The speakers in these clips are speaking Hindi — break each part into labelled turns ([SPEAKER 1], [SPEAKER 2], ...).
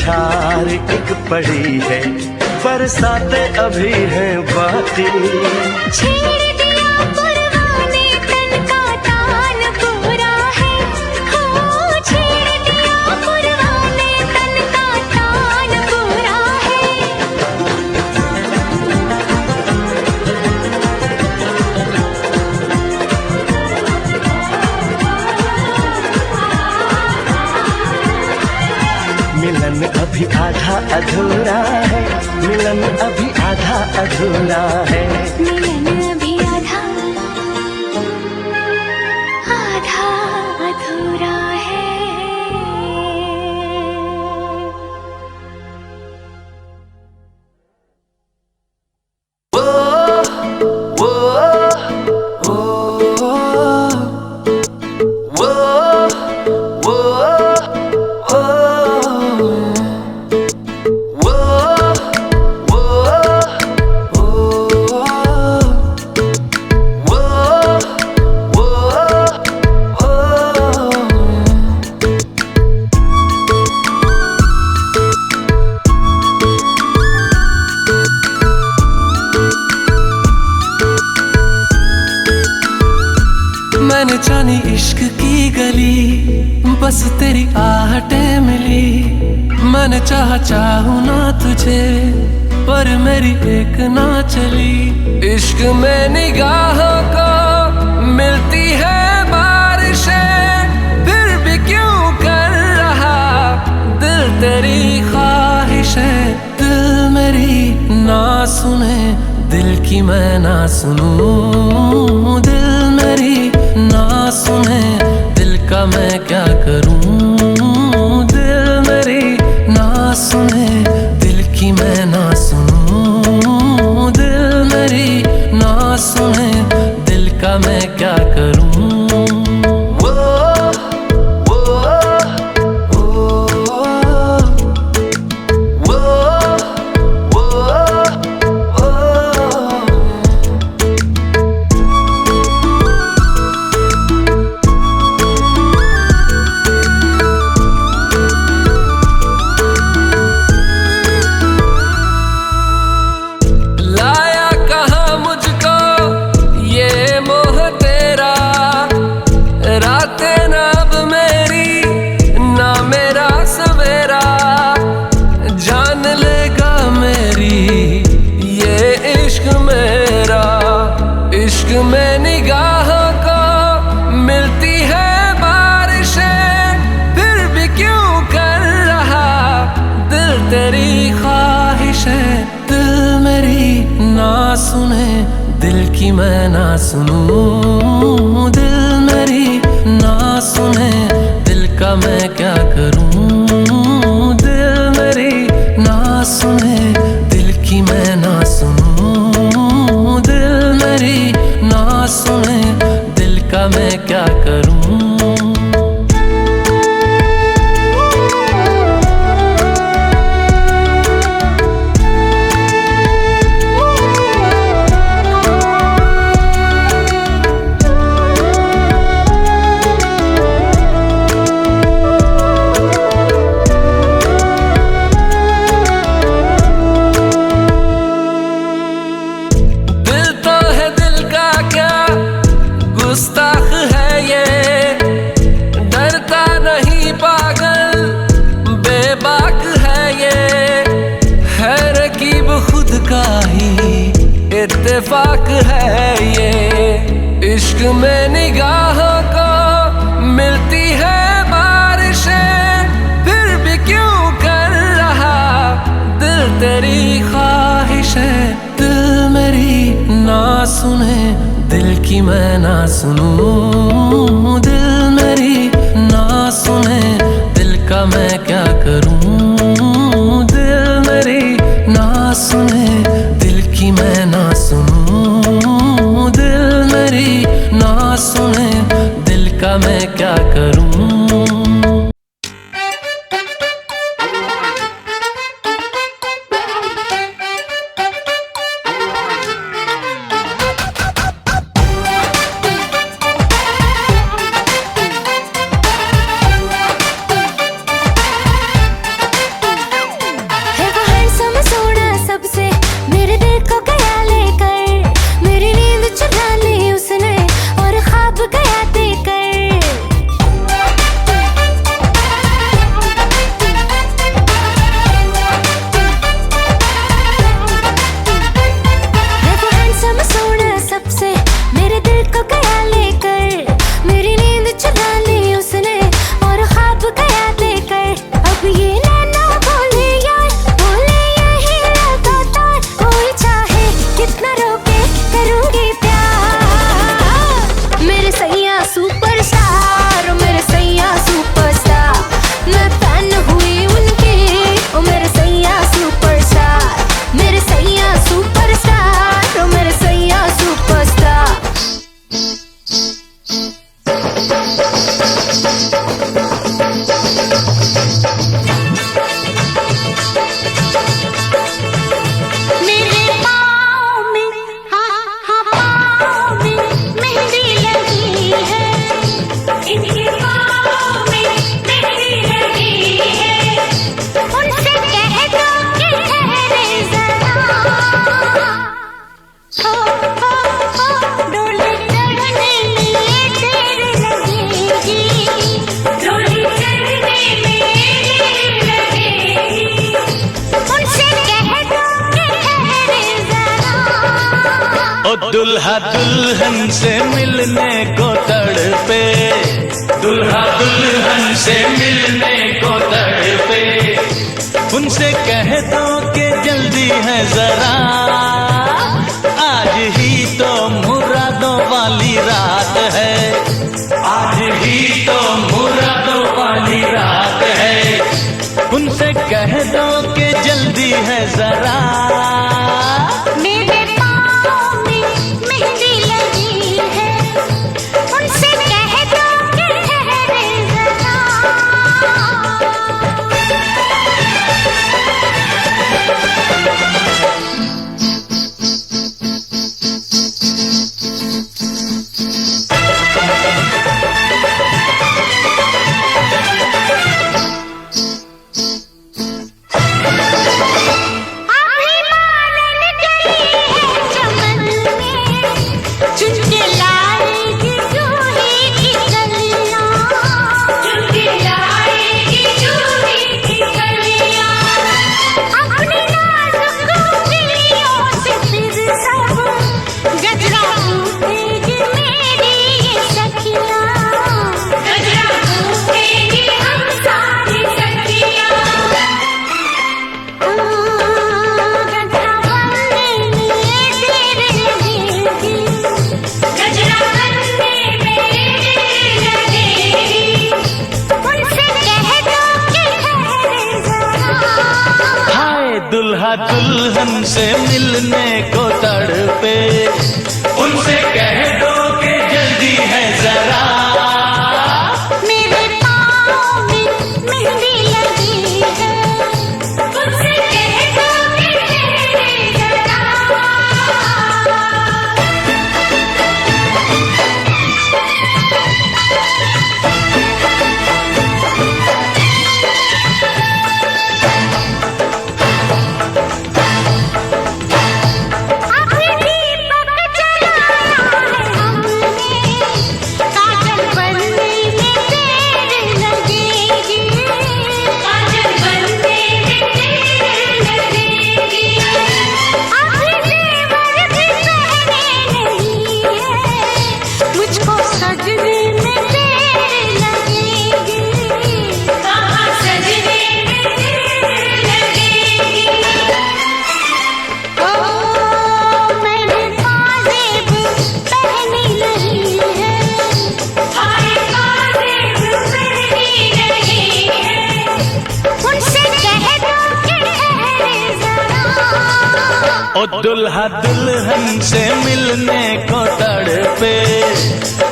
[SPEAKER 1] ठार एक पड़ी है, बरसाते अभी हैं बाकी।
[SPEAKER 2] छेड़ दिया परवाने तन का तान पूरा है, हो छेड़ दिया परवाने तन का तान पूरा है।
[SPEAKER 1] मिलन अभी आधा अधूरा है, मिलन अभी आधा अधूरा है।
[SPEAKER 2] मिलन अभी आधा आधा अधूरा है।
[SPEAKER 3] मैंने जानी इश्क की गली, बस तेरी आहटें मिली। मैंने चाहूं ना तुझे, पर मेरी एक ना चली। इश्क में निगाहों को मिलती है बारिशें, फिर भी क्यों कर रहा दिल तेरी ख्वाहिशें। दिल मेरी ना सुने, दिल की मैं ना सुनूं। दिल मेरी ना सुने, दिल का मैं क्या करूं। दिल मेरी ना सुने, दिल की मैं ना सुनूं। दिल मेरी ना सुने, दिल का मैं क्या करूं। इश्क में निगाहों को मिलती है बारिशें, फिर भी क्यों कर रहा दिल तेरी ख्वाहिशें। दिल मेरी ना सुने, दिल की मैं ना सुनूं। दिल मेरी ना सुने, दिल का मैं क्या करूं। दिल मेरी ना सुने, दिल की मैं ना सुनूं। दिल मेरी ना सुने, दिल का मैं क्या करूं। गुस्ताख है ये, डरता नहीं पागल, बेबाक है ये। है रकीब खुद का ही इत्तेफाक है ये। इश्क में निगाहों को मिलती है बारिशें, फिर भी क्यों कर रहा दिल तेरी ख्वाहिशें। दिल मेरी ना सुने, दिल की मैं ना सुनूं। दिल मेरी ना सुने, दिल का मैं क्या करूं। दिल मेरी ना सुने, दिल की मैं ना सुनूं। दिल मेरी ना सुने, दिल का मैं क्या करूं।
[SPEAKER 4] दुल्हा दुल्हन से मिलने को तड़पे, दुल्हा दुल्हन से मिलने को तड़पे। उनसे कह दो कि जल्दी है जरा, आज ही तो मुरादों वाली रात है, आज ही तो मुरादों वाली रात है। उनसे कह दो कि जल्दी है जरा,
[SPEAKER 2] मेरे पाँव में मेहंदी लगी है, उनसे कह दो कि ठहरे जरा।
[SPEAKER 4] दुल्हा दुल्हन से मिलने को तड़पे। उनसे कह दो कि जल्दी है जरा,
[SPEAKER 2] मेरे पाँव में मेहंदी लगी है, उनसे कह दो कि ठहरे जरा।
[SPEAKER 4] ओ दुल्हा दुल्हन से मिलने को तड़पे।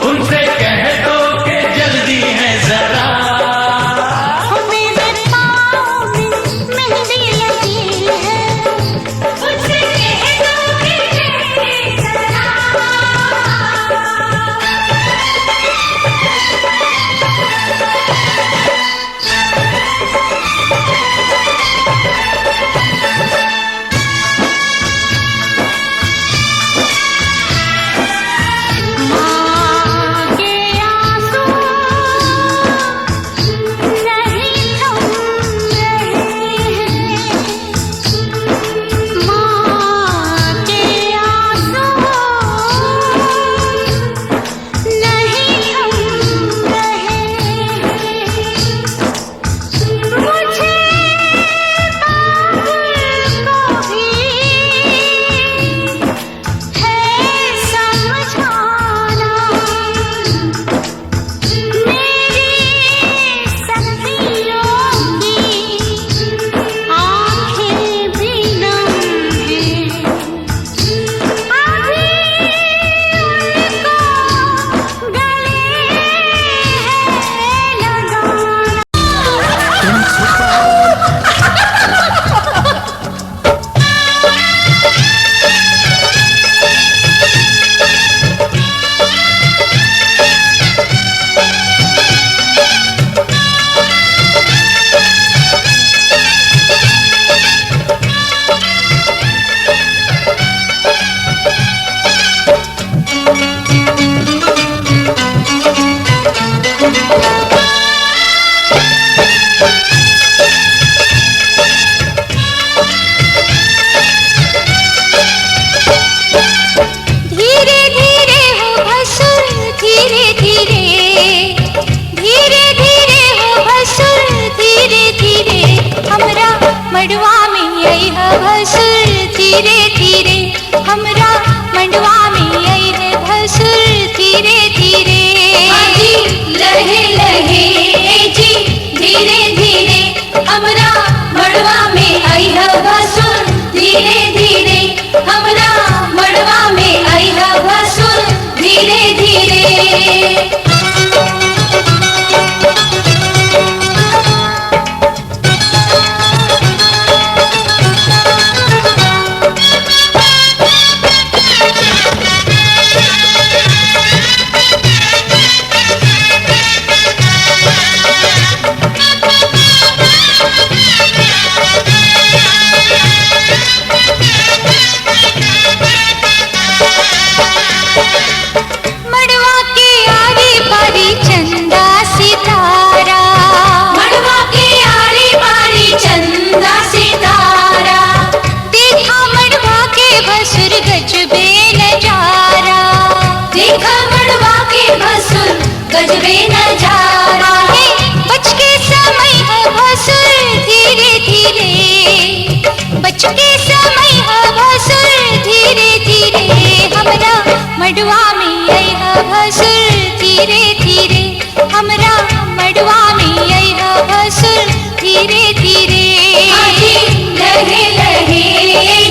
[SPEAKER 4] उनसे कह दो कि जल्दी है जरा,
[SPEAKER 2] मेरे पाँव में मेहंदी लगी है, उनसे कह दो कि ठहरे जरा। माँ के आंसू मड़वा में आई है भसुर धीरे धीरे, हमरा मड़वा में आई है भसुर धीरे धीरे।
[SPEAKER 5] जी लहे लहे जी धीरे धीरे, हमरा मड़वा में आई है भसुर धीरे धीरे, हमरा मड़वा में आई है भसुर धीरे धीरे। गजबे नजारा है, बच के समय है भसुर धीरे धीरे, बच के समय है भसुर धीरे धीरे, हमरा मड़वा में आई है भसुर धीरे धीरे, हमरा मड़वा में आई है भसुर धीरे धीरे। लहे लहे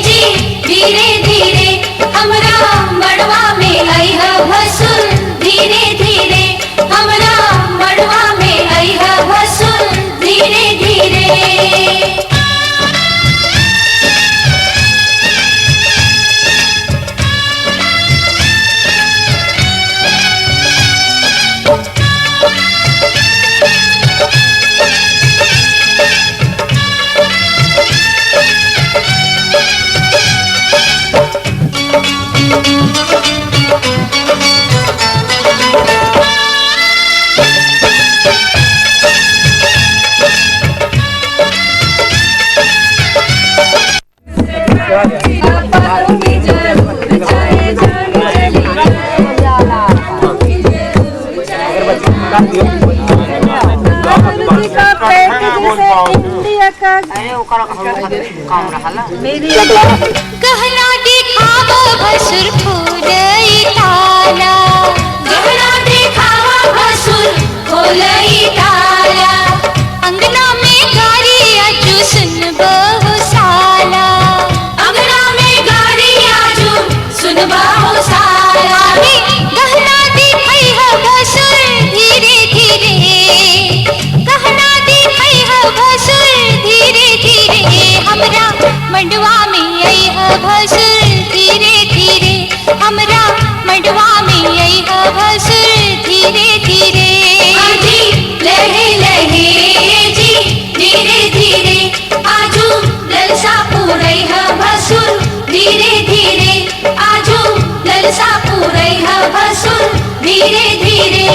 [SPEAKER 5] जी धीरे धीरे, हमरा मड़वा में आई है भसुर धीरे धीरे, हमरा मड़वा में आई है भसुर धीरे धीरे।
[SPEAKER 2] गहना दिखावा भसुर खोलई ताला,
[SPEAKER 5] गहना दिखावा भसुर खोलई ताला,
[SPEAKER 2] अंगना में गारी आजू सुन बहु साला,
[SPEAKER 5] अंगना में गारी आजू सुन बहु साला।
[SPEAKER 2] गहना दिखाई है भसुर धीरे धीरे, गहना दिखाई है भसुर धीरे धीरे, हमरा मड़वा में आई है भसुर धीरे धीरे, हमरा मड़वा में आई है भसुर धीरे धीरे।
[SPEAKER 5] लहे लहे जी धीरे धीरे, आजू ललसा पूरई है भसुर धीरे धीरे, आजू ललसा पूरई है भसुर धीरे धीरे।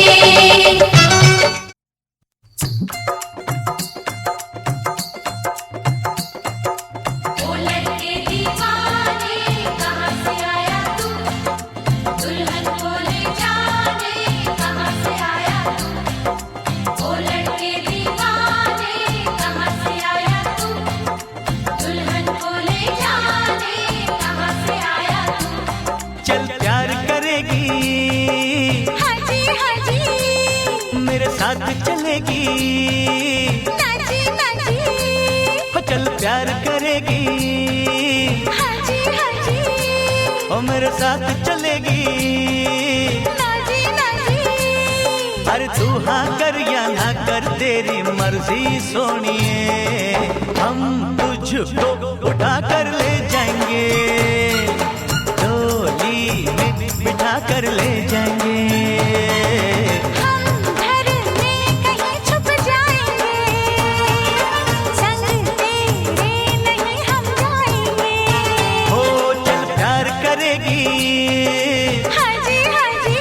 [SPEAKER 4] चल प्यार करेगी,
[SPEAKER 2] हाजी हाजी,
[SPEAKER 4] मेरे साथ चलेगी,
[SPEAKER 2] नाची नाची,
[SPEAKER 4] हो चल प्यार करेगी,
[SPEAKER 2] हाजी हाजी,
[SPEAKER 4] हो मेरे साथ चलेगी,
[SPEAKER 2] नाची नाची।
[SPEAKER 4] अरे तू हाँ कर या ना कर तेरी मर्जी सोनिए, हम तुझको उठा कर ले जाएंगे, डोली में बिठा कर ले जाएंगे।
[SPEAKER 2] हम घर में कहीं छुप जाएंगे, संग तेरे नहीं हम जाएंगे।
[SPEAKER 4] हो चल प्यार करेगी,
[SPEAKER 2] हाजी हाजी,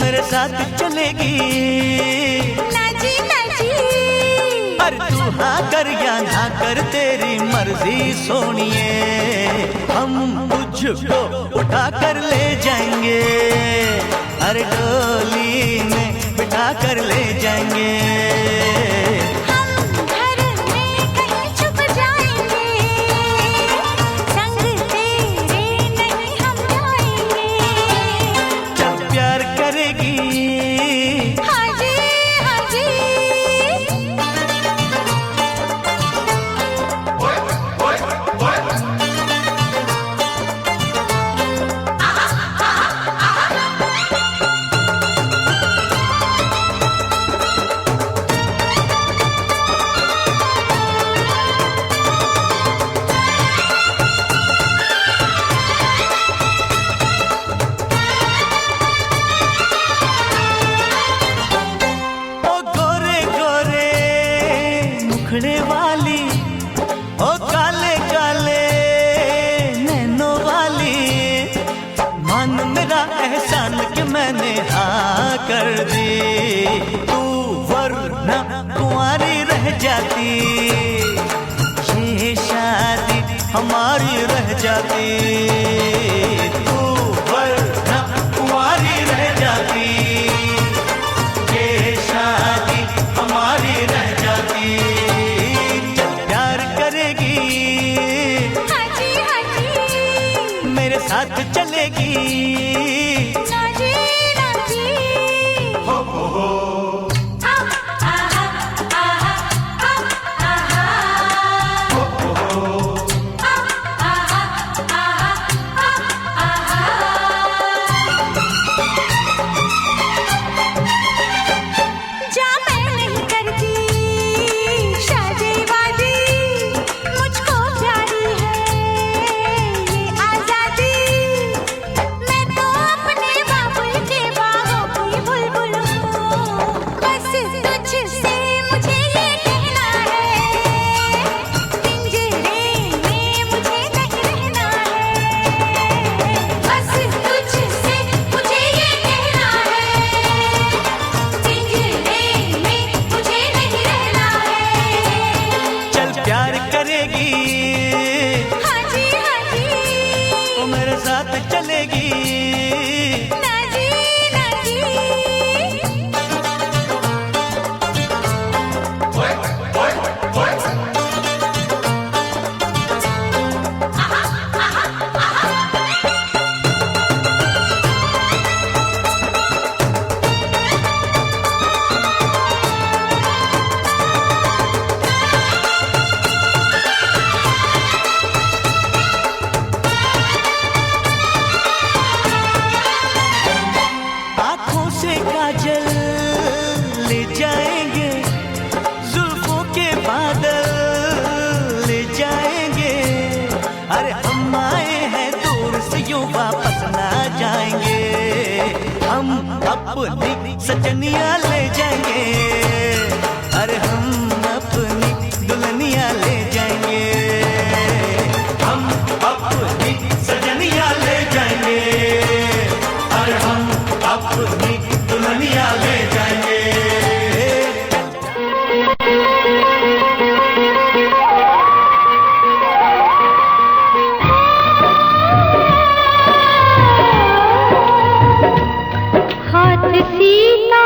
[SPEAKER 4] मेरे साथ चलेगी,
[SPEAKER 2] नाची नाची।
[SPEAKER 4] अरे तू हाँ कर या ना कर तेरी मर्जी सोनिए, हम तुझको उठा कर ले जाएंगे, अरे डोली में बिठा कर ले जाएंगे।
[SPEAKER 2] हम घर में कहीं छुप जाएंगे,
[SPEAKER 4] कर दी तू, वरना कुंवारी रह जाती, ये शादी हमारी रह जाती। तू वरना कुंवारी रह जाती, ये शादी हमारी रह जाती। जब प्यार करेगी
[SPEAKER 2] हाँ जी हाँ जी,
[SPEAKER 4] मेरे साथ चलेगी,
[SPEAKER 2] ना जी ना जी।
[SPEAKER 4] हो हो।
[SPEAKER 2] जा मैं नहीं करती शादी वादी, मुझको प्यारी है ये आजादी। मैं तो अपने बाबुल के बाहों की बुलबुल हूँ, बस तुझसे मुझे ये कहना है, पिंजरे में मुझे नहीं रहना है। बस तुझसे मुझे ये कहना है, पिंजरे में मुझे नहीं रहना है।
[SPEAKER 4] चल प्यार करेगी,
[SPEAKER 2] हाँ जी हाँ जी,
[SPEAKER 4] वो मेरे साथ चलेगी।
[SPEAKER 2] ना जी ना जी।
[SPEAKER 4] आँखों से काजल ले जाएंगे, जुल्फों के बादल ले जाएंगे। अरे हम आए हैं दूर से यूं वापस ना जाएंगे, हम अपनी सजनियां ले जाएंगे। अरे हम अपनी दुल्हनियां ले जाएंगे, हम अपनी सजनियां ले जाएंगे। अरे हम अपनी दुल्हनियां ले जाएंगे।
[SPEAKER 2] हाथ सीता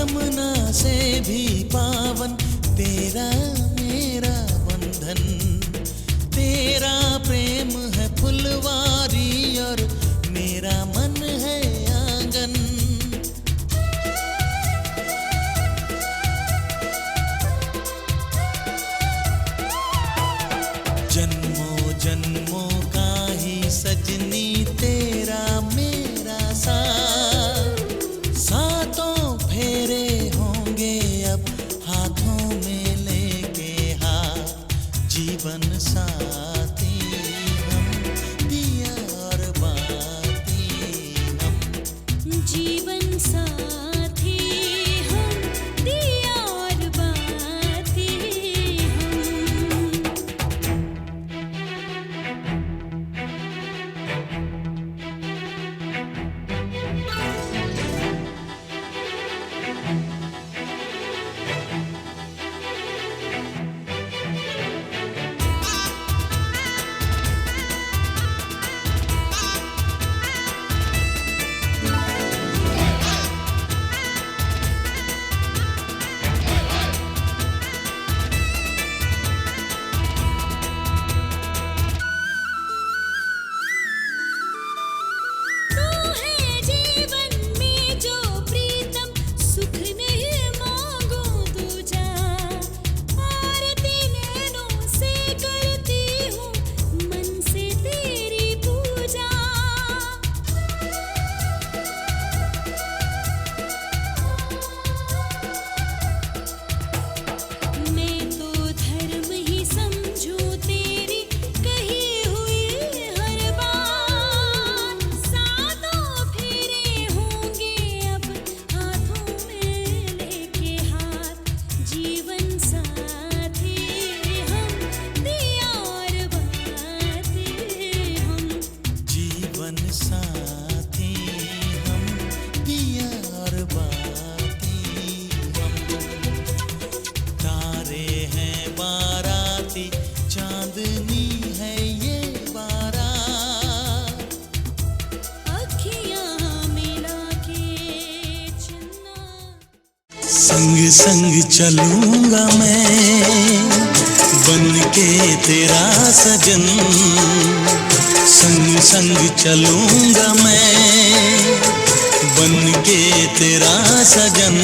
[SPEAKER 6] यमुना से भी पावन तेरा मेरा बंधन। तेरा प्रेम है फुलवारी और मेरा मन है आंगन। जन्मों जन्मों का ही सजनी तेरा मेरा साथ। सातों फेरे होंगे अब हाथों में लेके हाथ। जीवन साथी हम, दिया और बाती हम।
[SPEAKER 5] जीवन साथी हम, दिया और बाती हम।
[SPEAKER 6] संग संग चलूंगा मैं बन के तेरा सजन। संग संग चलूंगा मैं बन के तेरा सजन।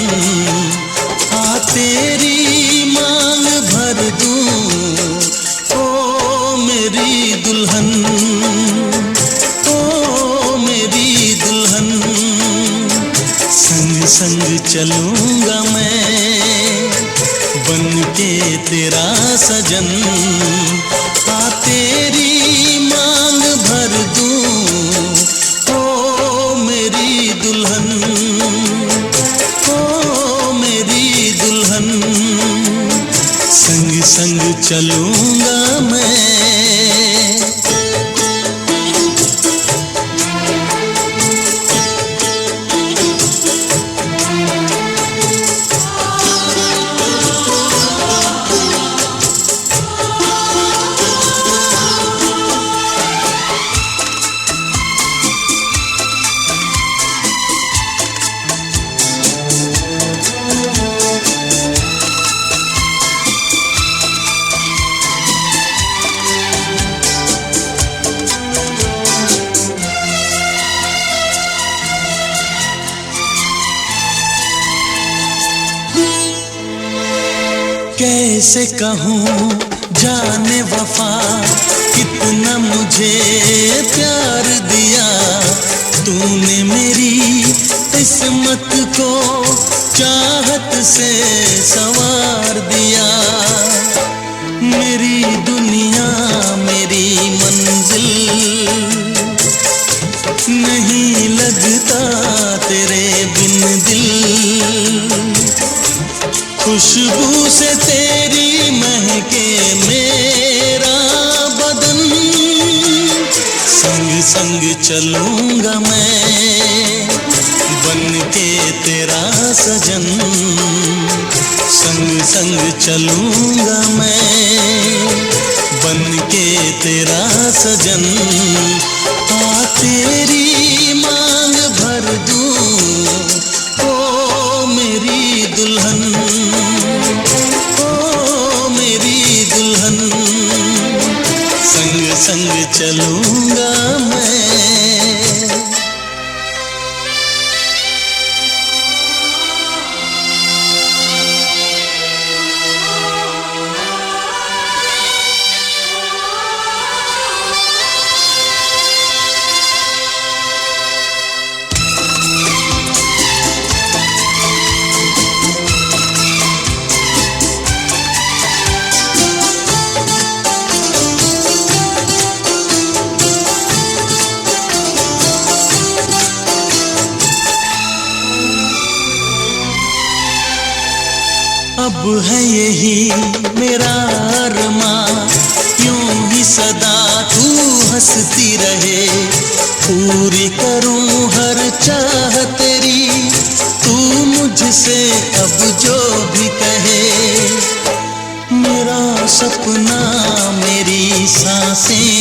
[SPEAKER 6] आ तेरी मांग भर दूं ओ मेरी दुल्हन। ओ मेरी दुल्हन। संग संग चलूंगा मैं बन के तेरा सजन। आ तेरी मांग भर दूं ओ मेरी दुल्हन। ओ मेरी दुल्हन। संग संग चलूंगा मैं। कैसे कहूँ जाने वफा कितना मुझे प्यार दिया तूने मेरी किस्मत को चाहत से संवार दिया। मेरी दुनिया मेरी मंजिल नहीं लगता तेरे बिन दिल। खुशबू से तेरी महके मेरा बदन। संग संग चलूंगा मैं बन के तेरा सजन। संग संग चलूंगा मैं बन के तेरा सजन। आ तेरी मांग भर दूं ओ मेरी अब है यही मेरा अरमां, यूं ही सदा तू हंसती रहे, पूरी करूं हर चाह तेरी, तू मुझसे अब जो भी कहे। मेरा सपना मेरी सांसें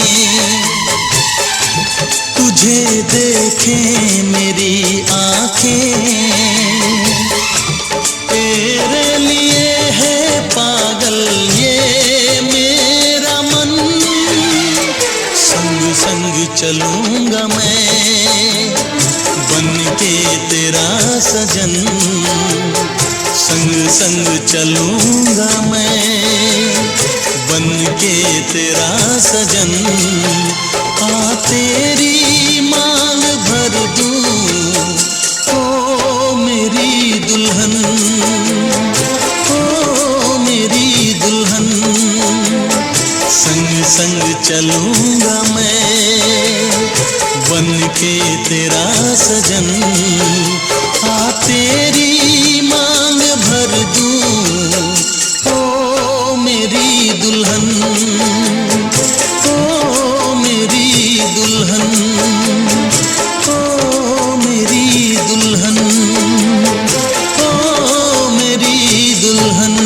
[SPEAKER 6] तुझे देखें मेरी आंखें, तेरे लिए है पागल ये मेरा मन। संग संग चलूंगा मैं बन के तेरा सजन, संग संग चलूंगा मैं बन के तेरा सजन। आ तेरी मांग भर दूं ओ मेरी दुल्हन, ओ मेरी दुल्हन। संग संग चलूंगा मैं बन के तेरा सजन। आ तेरी मांग भर दूं ओ मेरी दुल्हन, ओ मेरी दुल्हन, ओ मेरी दुल्हन, ओ मेरी दुल्हन।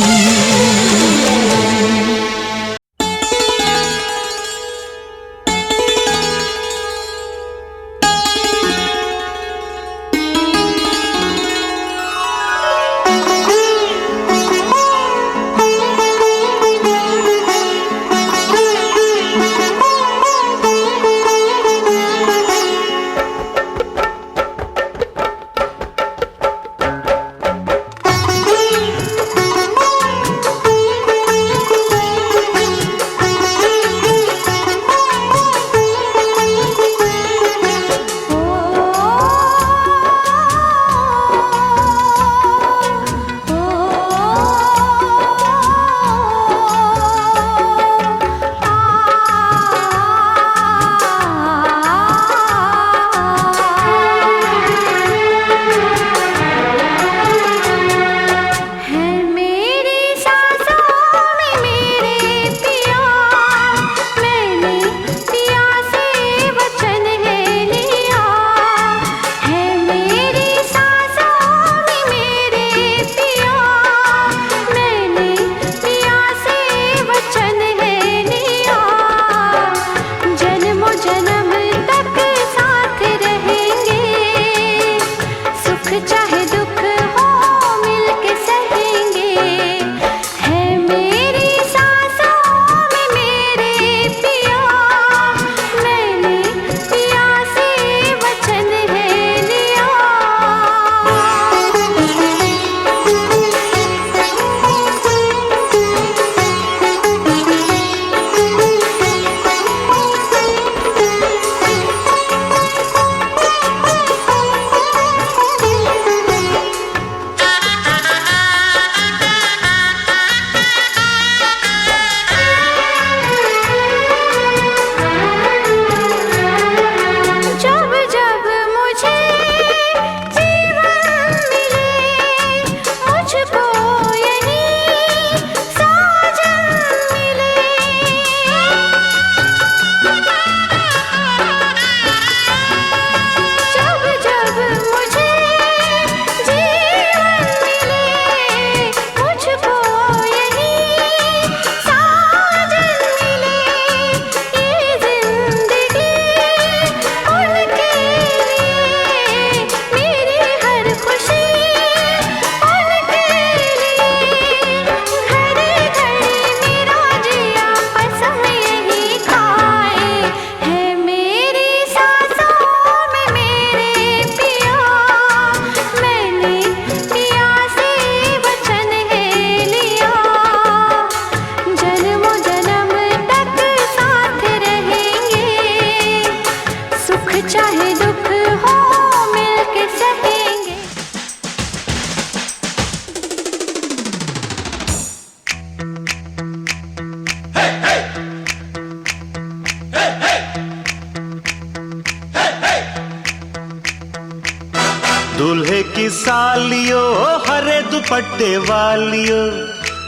[SPEAKER 1] वालियो, हरे दुपट्टे वालियो,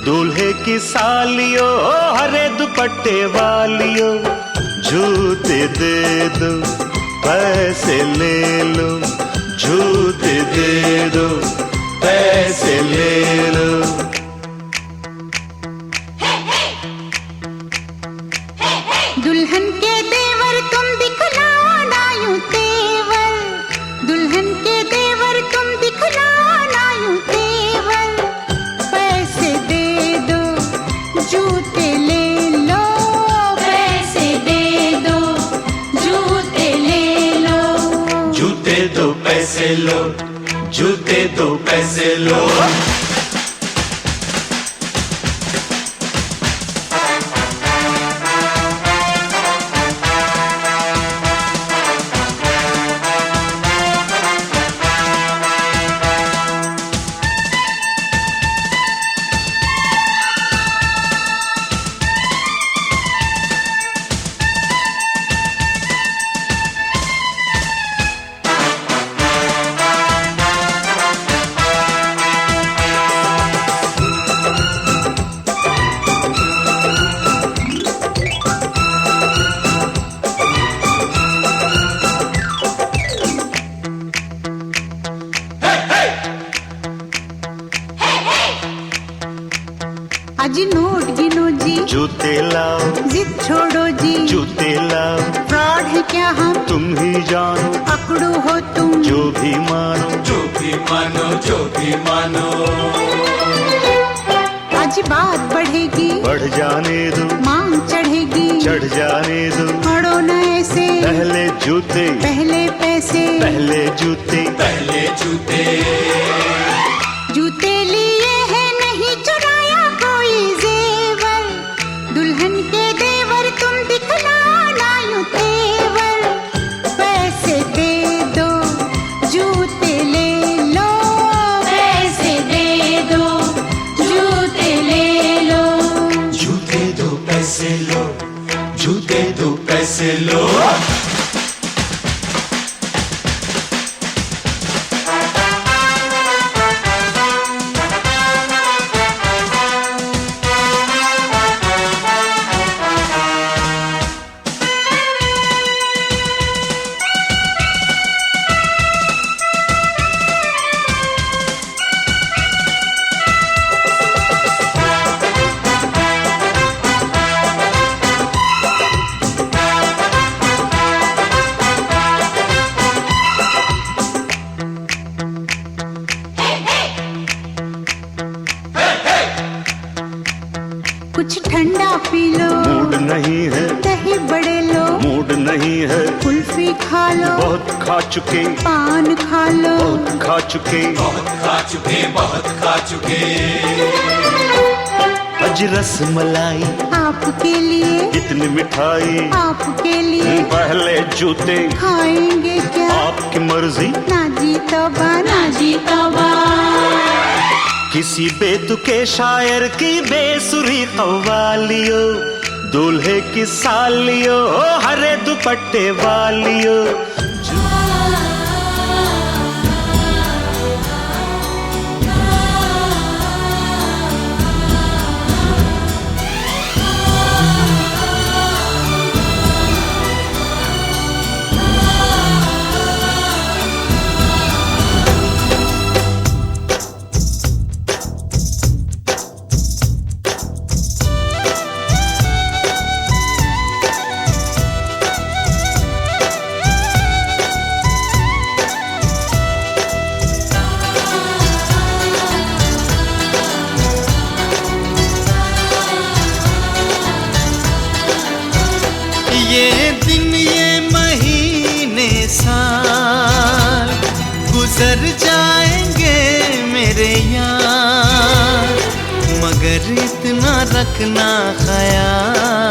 [SPEAKER 1] दूल्हे की सालियो, हरे दुपट्टे वालियो। जूते दे दो, पैसे ले लो, जूते दे दो, पैसे ले लो।
[SPEAKER 5] दुल्हन के देवर तुम दिखलाओ ना यूं तेवर, दुल्हन के देवर तुम दिखलाओ ना यूं तेवर। पैसे दे दो, जूते ले लो, पैसे दे दो, जूते ले लो।
[SPEAKER 4] जूते दो पैसे लो, जूते दो पैसे लो।
[SPEAKER 5] आज नोट गिनो जी,
[SPEAKER 1] जूते लाओ,
[SPEAKER 5] जिद छोड़ो जी,
[SPEAKER 1] जूते लाओ।
[SPEAKER 5] फ्रॉड है क्या हम,
[SPEAKER 1] तुम ही जानो,
[SPEAKER 5] पकड़ो हो तुम,
[SPEAKER 1] जो भी मानो,
[SPEAKER 4] जो भी मानो, जो भी मानो।
[SPEAKER 5] आज बात बढ़ेगी,
[SPEAKER 1] बढ़ जाने दो,
[SPEAKER 5] मांग चढ़ेगी,
[SPEAKER 1] चढ़ जाने दो।
[SPEAKER 5] पड़ो न ऐसे,
[SPEAKER 1] पहले जूते,
[SPEAKER 5] पहले पैसे,
[SPEAKER 1] पहले जूते,
[SPEAKER 4] पहले जूते।
[SPEAKER 5] जूते लिए हैं नहीं चुराया कोई जेवर, दुल्हन के देवर तुम दिखलाओ ना यूं तेवर। पैसे दे दो, जूते ले लो, पैसे दे दो, जूते ले लो।
[SPEAKER 4] जूते दो पैसे लो, जूते दो पैसे लो।
[SPEAKER 5] कुछ ठंडा पी लो,
[SPEAKER 1] मूड नहीं है,
[SPEAKER 5] दही बड़े लो,
[SPEAKER 1] मूड नहीं है।
[SPEAKER 5] कुल्फी खा लो,
[SPEAKER 1] बहुत खा चुके,
[SPEAKER 5] पान खा लो,
[SPEAKER 1] बहुत खा चुके,
[SPEAKER 4] बहुत खा चुके, बहुत खा चुके।
[SPEAKER 1] अज रस मलाई,
[SPEAKER 5] आपके लिए,
[SPEAKER 1] इतनी मिठाई,
[SPEAKER 5] आपके लिए।
[SPEAKER 1] पहले जूते,
[SPEAKER 5] खाएंगे क्या,
[SPEAKER 1] आपकी मर्जी।
[SPEAKER 5] ना जी तौबा, ना जी तौबा।
[SPEAKER 1] किसी बेतुके शायर की बेसुरी कव्वालियो, दूल्हे की सालियो, हरे दुपट्टे वालियो।
[SPEAKER 6] ये दिन ये महीने साल गुजर जाएंगे मेरे यार, मगर इतना रखना ख्याल